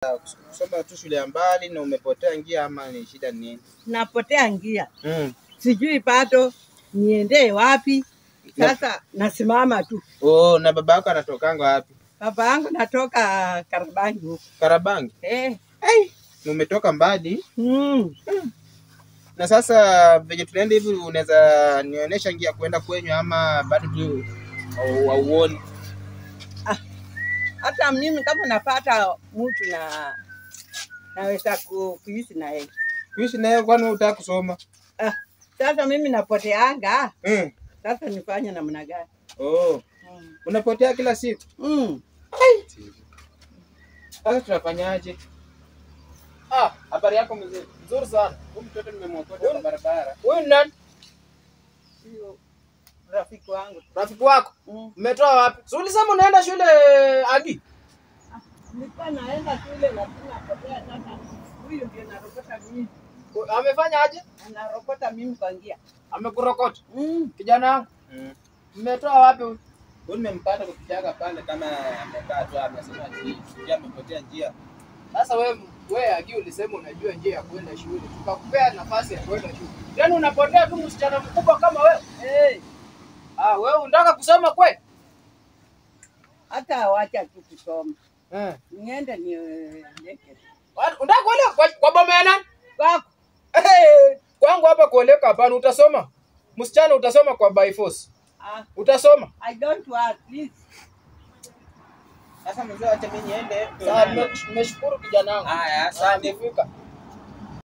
kusoma tu shule ya mbali na umepotea njia ama ni shida nini? Napotea njia. Sijui bado niende wapi. Sasa nasimama tu. Oh, na baba yako anatokanga wapi? Baba yangu natoka Karabangi huko. Karabangi? Eh. Hey, umetoka mbali? Na sasa venye tunaenda hivi unaweza nionyesha njia kuenda kwenyu ama bado tu hauoni? Hata mimi kama napata mtu naweza kuishi na yeye. Kuishi na yeye kwani unataka kusoma? Sasa mimi napoteanga. Sasa nifanye namna gani? Oh. Unapotea kila siku? Sasa tunafanyaje? Habari yako mzee? Nzuri sana. Huyu mtoto nimemwokota kwa barabara. Huyu nani? Sio rafiki wangu. Rafiki wako? Umetoa wapi? Si ulisema unaenda shule Agi? Nilikuwa naenda shule lakini napotea sasa. Huyu ndiye anarokota mimi. Amefanya aje? Anarokota mimi kwa njia. Amekurokota? Kijana wangu. Umetoa wapi huyu? Huyu nimempata kupitia pale kama amekaa tu amesema njia amepotea njia. Sasa wewe Agi ulisema unajua njia ya kwenda shule. Tukakupea nafasi ya kwenda shule. Yaani unapotea tu msichana mkubwa kama wewe. Wewe unataka kusoma kweli? Hata wacha tu kusoma. Niende nieleke. Unataka kuoleka kwa boma ya nani? Kwako. Kwangu hapa kuoleka hapana, utasoma. Msichana utasoma kwa by force. Utasoma? I don't want, please. Sasa mzee acha mimi niende. Sawa, nimeshukuru kijana wangu. Haya, asante. Nimefika.